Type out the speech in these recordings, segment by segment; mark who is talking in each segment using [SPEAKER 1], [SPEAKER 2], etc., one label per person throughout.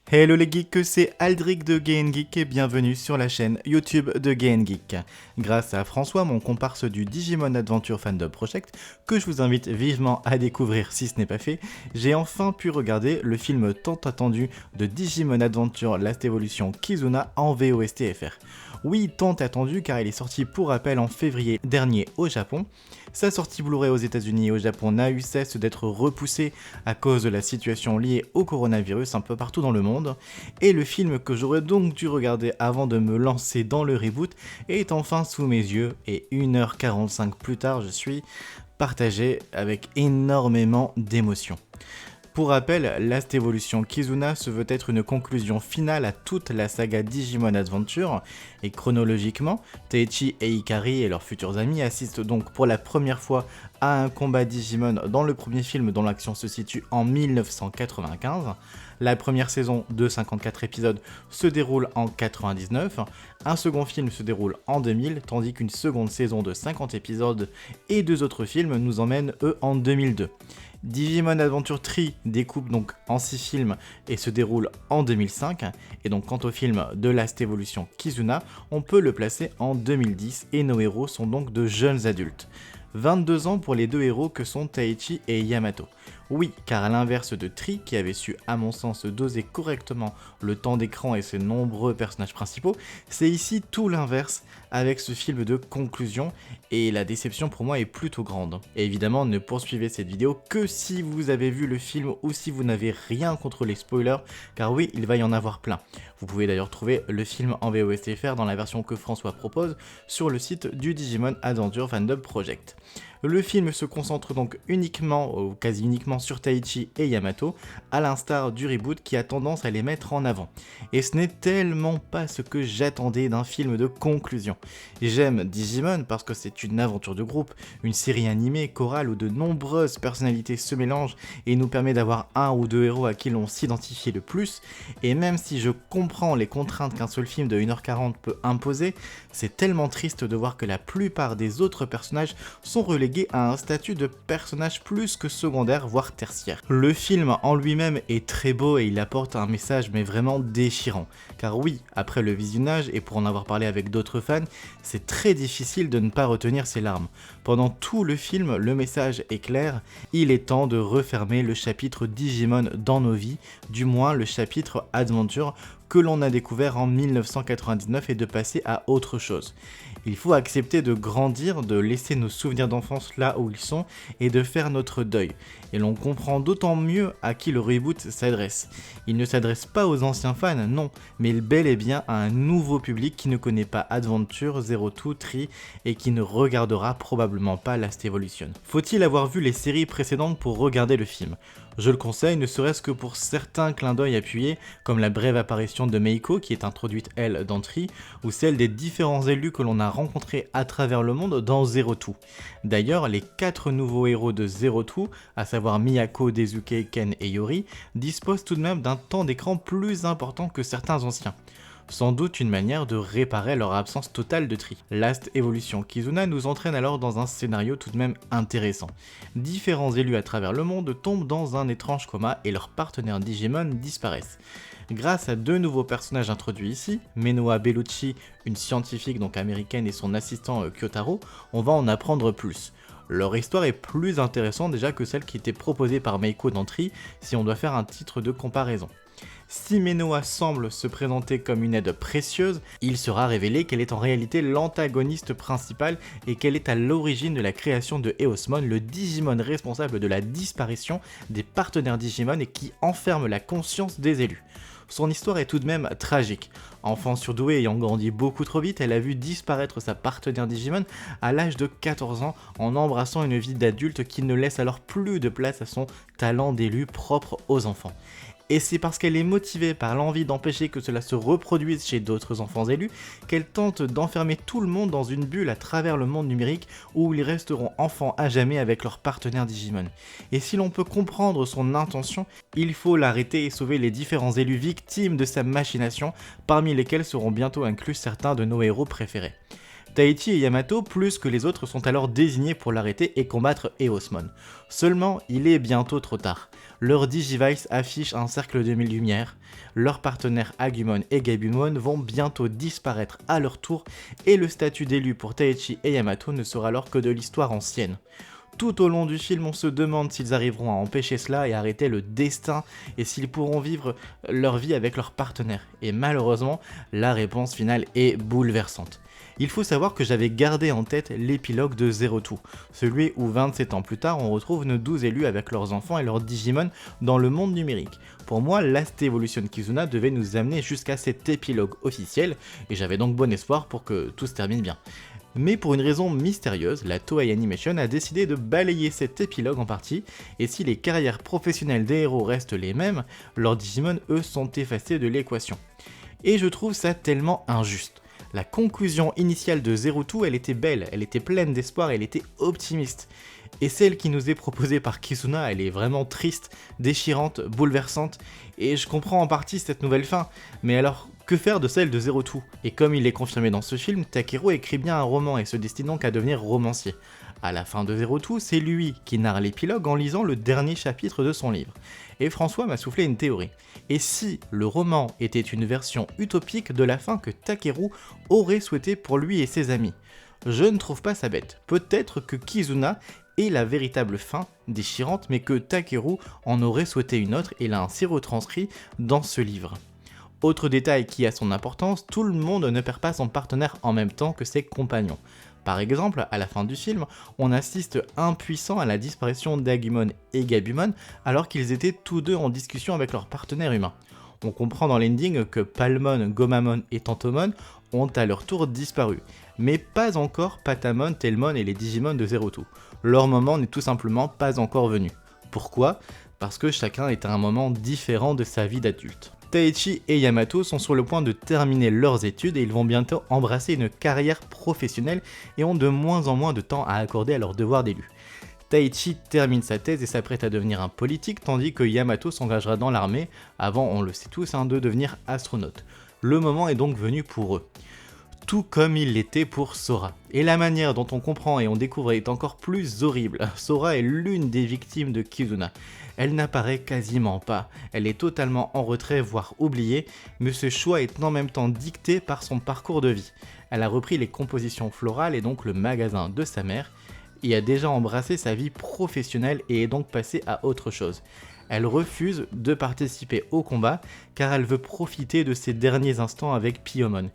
[SPEAKER 1] Hello les geeks, c'est Aldric de Game Geek et bienvenue sur la chaîne YouTube de Game Geek. Grâce à François, mon comparse du Digimon Adventure Fandom Project, que je vous invite vivement à découvrir si ce n'est pas fait, j'ai enfin pu regarder le film tant attendu de Digimon Adventure Last Evolution Kizuna en VOST-FR. Oui, tant attendu car il est sorti pour rappel en février dernier au Japon. Sa sortie Blu-ray aux États-Unis et au Japon n'a eu cesse d'être repoussée à cause de la situation liée au coronavirus un peu partout dans le monde. Et le film que j'aurais donc dû regarder avant de me lancer dans le reboot est enfin sous mes yeux et 1h45 plus tard je suis partagé avec énormément d'émotions. Pour rappel, Last Evolution Kizuna se veut être une conclusion finale à toute la saga Digimon Adventure, et chronologiquement, Teichi et Ikari et leurs futurs amis assistent donc pour la première fois à un combat Digimon dans le premier film dont l'action se situe en 1995. La première saison de 54 épisodes se déroule en 99, un second film se déroule en 2000, tandis qu'une seconde saison de 50 épisodes et deux autres films nous emmènent eux en 2002. Digimon Adventure Tree découpe donc en 6 films et se déroule en 2005, et donc quant au film de Last Evolution Kizuna, on peut le placer en 2010 et nos héros sont donc de jeunes adultes. 22 ans pour les deux héros que sont Teichi et Yamato. Oui, car à l'inverse de Tree, qui avait su à mon sens doser correctement le temps d'écran et ses nombreux personnages principaux, c'est ici tout l'inverse avec ce film de conclusion, et la déception pour moi est plutôt grande. Et évidemment, ne poursuivez cette vidéo que si vous avez vu le film ou si vous n'avez rien contre les spoilers, car oui, il va y en avoir plein. Vous pouvez d'ailleurs trouver le film en VOST-FR dans la version que François propose sur le site du Digimon Adventure Fandom Project. Le film se concentre donc uniquement, ou quasi uniquement sur Teichi et Yamato, à l'instar du reboot qui a tendance à les mettre en avant. Et ce n'est tellement pas ce que j'attendais d'un film de conclusion. J'aime Digimon parce que c'est une aventure de groupe, une série animée, chorale où de nombreuses personnalités se mélangent et nous permet d'avoir un ou deux héros à qui l'on s'identifie le plus, et même si je comprends les contraintes qu'un seul film de 1h40 peut imposer, c'est tellement triste de voir que la plupart des autres personnages sont relégués à un statut de personnage plus que secondaire, voire tertiaire. Le film en lui-même est très beau et il apporte un message mais vraiment déchirant. Car oui, après le visionnage, et pour en avoir parlé avec d'autres fans, c'est très difficile de ne pas retenir ses larmes. Pendant tout le film, le message est clair, il est temps de refermer le chapitre Digimon dans nos vies, du moins le chapitre Adventure que l'on a découvert en 1999 et de passer à autre chose. Il faut accepter de grandir, de laisser nos souvenirs d'enfance là où ils sont et de faire notre deuil. Et l'on comprend d'autant mieux à qui le reboot s'adresse. Il ne s'adresse pas aux anciens fans, non, mais bel et bien à un nouveau public qui ne connaît pas Adventure, Zero Two, Tree et qui ne regardera probablement pas Last Evolution. Faut-il avoir vu les séries précédentes pour regarder le film ? Je le conseille, ne serait-ce que pour certains clins d'œil appuyés, comme la brève apparition de Meiko qui est introduite elle dans Tree, ou celle des différents élus que l'on a rencontrés à travers le monde dans Zero Two. D'ailleurs, les 4 nouveaux héros de Zero Two, à savoir Miyako, Desuke, Ken et Yori, disposent tout de même d'un temps d'écran plus important que certains anciens. Sans doute une manière de réparer leur absence totale de Tree. Last Evolution Kizuna nous entraîne alors dans un scénario tout de même intéressant. Différents élus à travers le monde tombent dans un étrange coma et leurs partenaires Digimon disparaissent. Grâce à deux nouveaux personnages introduits ici, Menoa Bellucci, une scientifique donc américaine et son assistant Kyotaro, on va en apprendre plus. Leur histoire est plus intéressante déjà que celle qui était proposée par Meiko dans Tree si on doit faire un titre de comparaison. Si Menoa semble se présenter comme une aide précieuse, il sera révélé qu'elle est en réalité l'antagoniste principale et qu'elle est à l'origine de la création de Eosmon, le Digimon responsable de la disparition des partenaires Digimon et qui enferme la conscience des élus. Son histoire est tout de même tragique. Enfant surdouée ayant grandi beaucoup trop vite, elle a vu disparaître sa partenaire Digimon à l'âge de 14 ans en embrassant une vie d'adulte qui ne laisse alors plus de place à son talent d'élu propre aux enfants. Et c'est parce qu'elle est motivée par l'envie d'empêcher que cela se reproduise chez d'autres enfants élus qu'elle tente d'enfermer tout le monde dans une bulle à travers le monde numérique où ils resteront enfants à jamais avec leurs partenaires Digimon. Et si l'on peut comprendre son intention, il faut l'arrêter et sauver les différents élus victimes de sa machination, parmi lesquels seront bientôt inclus certains de nos héros préférés. Teichi et Yamato, plus que les autres, sont alors désignés pour l'arrêter et combattre Eosmon. Seulement, il est bientôt trop tard. leur Digivice affiche un cercle de mille lumières, leurs partenaires Agumon et Gabumon vont bientôt disparaître à leur tour et le statut d'élu pour Taichi et Yamato ne sera alors que de l'histoire ancienne. Tout au long du film, on se demande s'ils arriveront à empêcher cela et arrêter le destin et s'ils pourront vivre leur vie avec leurs partenaires. Et malheureusement, la réponse finale est bouleversante. Il faut savoir que j'avais gardé en tête l'épilogue de Zero Two, celui où 27 ans plus tard on retrouve nos 12 élus avec leurs enfants et leurs Digimon dans le monde numérique. Pour moi, Last Evolution Kizuna devait nous amener jusqu'à cet épilogue officiel et j'avais donc bon espoir pour que tout se termine bien. Mais pour une raison mystérieuse, la Toei Animation a décidé de balayer cet épilogue en partie, et si les carrières professionnelles des héros restent les mêmes, leurs Digimon eux sont effacés de l'équation. Et je trouve ça tellement injuste. La conclusion initiale de Zero Two, elle était belle, elle était pleine d'espoir, elle était optimiste. Et celle qui nous est proposée par Kizuna, elle est vraiment triste, déchirante, bouleversante, et je comprends en partie cette nouvelle fin, mais alors que faire de celle de Zero Two? Et comme il est confirmé dans ce film, Takeru écrit bien un roman et se destine donc à devenir romancier. À la fin de Zero Two, c'est lui qui narre l'épilogue en lisant le dernier chapitre de son livre. Et François m'a soufflé une théorie. Et si le roman était une version utopique de la fin que Takeru aurait souhaité pour lui et ses amis? Je ne trouve pas ça bête. Peut-être que Kizuna est la véritable fin, déchirante, mais que Takeru en aurait souhaité une autre et l'a ainsi retranscrit dans ce livre. Autre détail qui a son importance, tout le monde ne perd pas son partenaire en même temps que ses compagnons. Par exemple, à la fin du film, on assiste impuissant à la disparition d'Agumon et Gabumon alors qu'ils étaient tous deux en discussion avec leur partenaire humain. On comprend dans l'ending que Palmon, Gomamon et Tantomon ont à leur tour disparu, mais pas encore Patamon, Telmon et les Digimon de Zero Two. Leur moment n'est tout simplement pas encore venu. Pourquoi ? Parce que chacun est à un moment différent de sa vie d'adulte. Taichi et Yamato sont sur le point de terminer leurs études et ils vont bientôt embrasser une carrière professionnelle et ont de moins en moins de temps à accorder à leurs devoirs d'élu. Taichi termine sa thèse et s'apprête à devenir un politique tandis que Yamato s'engagera dans l'armée avant, on le sait tous, de devenir astronaute. Le moment est donc venu pour eux. Tout comme il l'était pour Sora. Et la manière dont on comprend et on découvre est encore plus horrible. Sora est l'une des victimes de Kizuna. Elle n'apparaît quasiment pas, elle est totalement en retrait voire oubliée, mais ce choix est en même temps dicté par son parcours de vie. Elle a repris les compositions florales et donc le magasin de sa mère, et a déjà embrassé sa vie professionnelle et est donc passée à autre chose. Elle refuse de participer au combat car elle veut profiter de ses derniers instants avec Piyomon.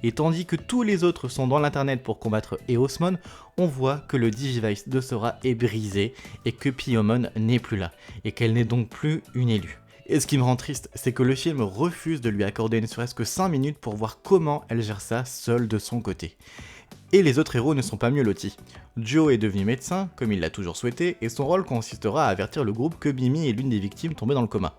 [SPEAKER 1] Et tandis que tous les autres sont dans l'internet pour combattre Eosmon, on voit que le Digivice de Sora est brisé et que Piyomon n'est plus là, et qu'elle n'est donc plus une élue. Et ce qui me rend triste, c'est que le film refuse de lui accorder ne serait-ce que 5 minutes pour voir comment elle gère ça seule de son côté. Et les autres héros ne sont pas mieux lotis. Joe est devenu médecin, comme il l'a toujours souhaité, et son rôle consistera à avertir le groupe que Mimi est l'une des victimes tombées dans le coma.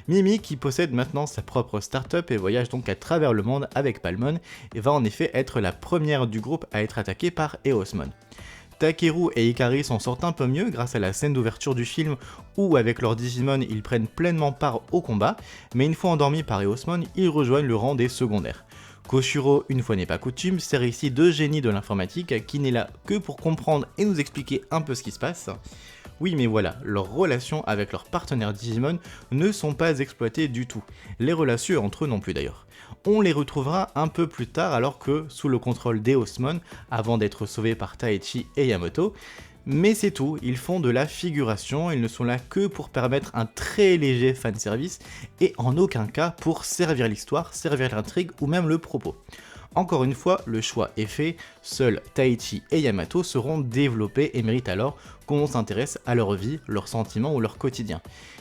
[SPEAKER 1] Mimi, qui possède maintenant sa propre start-up et voyage donc à travers le monde avec Palmon, et va en effet être la première du groupe à être attaquée par Eosmon. Takeru et Ikari s'en sortent un peu mieux grâce à la scène d'ouverture du film où avec leur Digimon ils prennent pleinement part au combat, mais une fois endormis par Eosmon, ils rejoignent le rang des secondaires. Koshiro, une fois n'est pas coutume, sert ici de génie de l'informatique qui n'est là que pour comprendre et nous expliquer un peu ce qui se passe. Oui mais voilà, leurs relations avec leurs partenaires Digimon ne sont pas exploitées du tout, les relations entre eux non plus d'ailleurs. On les retrouvera un peu plus tard alors que, sous le contrôle d'Eosmon, avant d'être sauvés par Taichi et Yamato, mais c'est tout, ils font de la figuration, ils ne sont là que pour permettre un très léger fanservice et en aucun cas pour servir l'histoire, servir l'intrigue ou même le propos. Encore une fois, le choix est fait, seuls Taichi et Yamato seront développés et méritent alors qu'on s'intéresse à leur vie, leurs sentiments ou leur quotidien.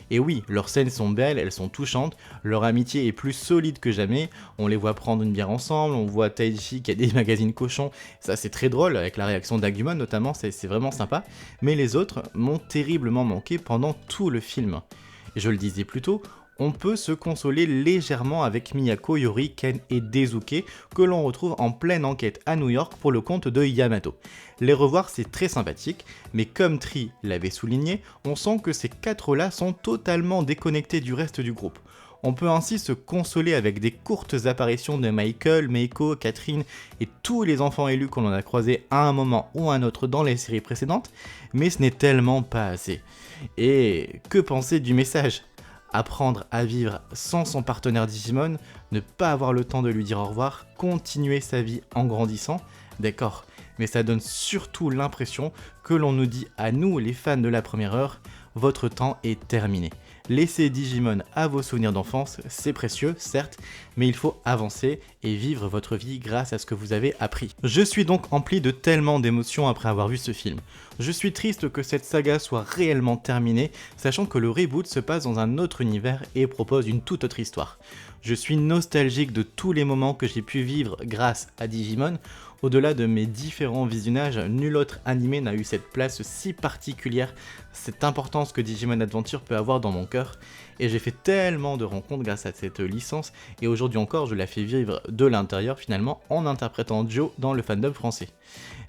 [SPEAKER 1] Et oui, leurs scènes sont belles, elles sont touchantes, leur amitié est plus solide que jamais, on les voit prendre une bière ensemble, on voit Taichi qui a des magazines cochons, ça c'est très drôle, avec la réaction d'Agumon notamment, c'est vraiment sympa, mais les autres m'ont terriblement manqué pendant tout le film. Et je le disais plus tôt, on peut se consoler légèrement avec Miyako, Yori, Ken et Daisuke que l'on retrouve en pleine enquête à New York pour le compte de Yamato. Les revoir c'est très sympathique, mais comme Tri l'avait souligné, on sent que ces quatre-là sont totalement déconnectés du reste du groupe. On peut ainsi se consoler avec des courtes apparitions de Michael, Meiko, Catherine et tous les enfants élus qu'on en a croisés à un moment ou à un autre dans les séries précédentes, mais ce n'est tellement pas assez. Et que penser du message ? Apprendre à vivre sans son partenaire Digimon, ne pas avoir le temps de lui dire au revoir, continuer sa vie en grandissant, d'accord, mais ça donne surtout l'impression que l'on nous dit à nous, les fans de la première heure, votre temps est terminé. Laissez Digimon à vos souvenirs d'enfance, c'est précieux, certes, mais il faut avancer et vivre votre vie grâce à ce que vous avez appris. Je suis donc empli de tellement d'émotions après avoir vu ce film. Je suis triste que cette saga soit réellement terminée, sachant que le reboot se passe dans un autre univers et propose une toute autre histoire. Je suis nostalgique de tous les moments que j'ai pu vivre grâce à Digimon. Au-delà de mes différents visionnages, nul autre animé n'a eu cette place si particulière, cette importance que Digimon Adventure peut avoir dans mon cœur, et j'ai fait tellement de rencontres grâce à cette licence, et aujourd'hui encore je la fais vivre de l'intérieur finalement en interprétant Joe dans le fandom français.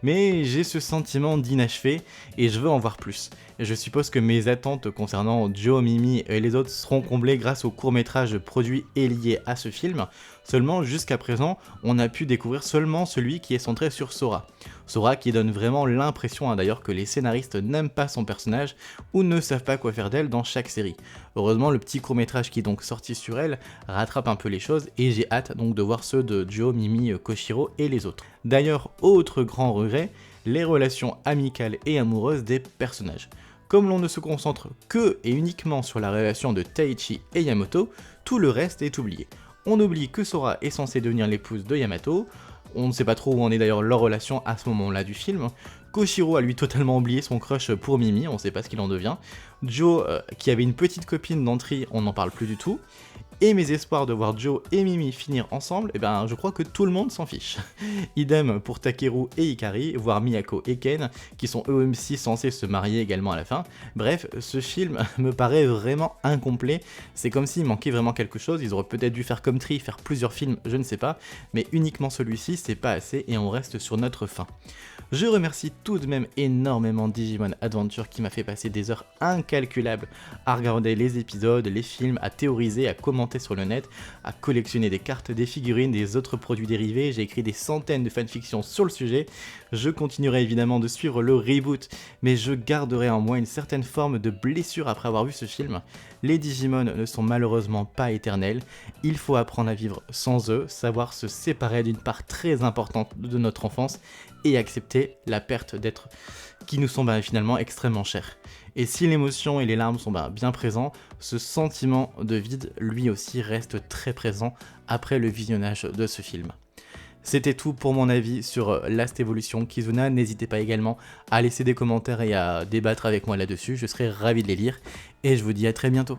[SPEAKER 1] Mais j'ai ce sentiment d'inachevé, et je veux en voir plus. Et je suppose que mes attentes concernant Joe, Mimi et les autres seront comblées grâce au court-métrage produit et lié à ce film. Seulement, jusqu'à présent, on a pu découvrir seulement celui qui est centré sur Sora. Sora qui donne vraiment l'impression d'ailleurs que les scénaristes n'aiment pas son personnage ou ne savent pas quoi faire d'elle dans chaque série. Heureusement, le petit court-métrage qui est donc sorti sur elle rattrape un peu les choses et j'ai hâte donc de voir ceux de Joe, Mimi, Koshiro et les autres. D'ailleurs, autre grand regret, les relations amicales et amoureuses des personnages. Comme l'on ne se concentre que et uniquement sur la relation de Taichi et Yamato, tout le reste est oublié. On oublie que Sora est censée devenir l'épouse de Yamato, on ne sait pas trop où en est d'ailleurs leur relation à ce moment-là du film. Koshiro a lui totalement oublié son crush pour Mimi, on ne sait pas ce qu'il en devient. Joe, qui avait une petite copine d'entrée, on n'en parle plus du tout. Et mes espoirs de voir Joe et Mimi finir ensemble, eh ben je crois que tout le monde s'en fiche. Idem pour Takeru et Ikari, voire Miyako et Ken, qui sont eux aussi censés se marier également à la fin. Bref, ce film me paraît vraiment incomplet, c'est comme s'il manquait vraiment quelque chose, ils auraient peut-être dû faire comme Tree, faire plusieurs films, je ne sais pas, mais uniquement celui-ci c'est pas assez et on reste sur notre fin. Je remercie tout de même énormément Digimon Adventure qui m'a fait passer des heures incalculables à regarder les épisodes, les films, à théoriser, à commenter sur le net, à collectionner des cartes, des figurines, des autres produits dérivés, j'ai écrit des centaines de fanfictions sur le sujet, je continuerai évidemment de suivre le reboot, mais je garderai en moi une certaine forme de blessure après avoir vu ce film. Les Digimon ne sont malheureusement pas éternels, il faut apprendre à vivre sans eux, savoir se séparer d'une part très importante de notre enfance et accepter la perte d'êtres qui nous sont finalement extrêmement chers. Et si l'émotion et les larmes sont bien présents, ce sentiment de vide lui aussi reste très présent après le visionnage de ce film. C'était tout pour mon avis sur Last Evolution Kizuna, n'hésitez pas également à laisser des commentaires et à débattre avec moi là-dessus, je serai ravi de les lire, et je vous dis à très bientôt.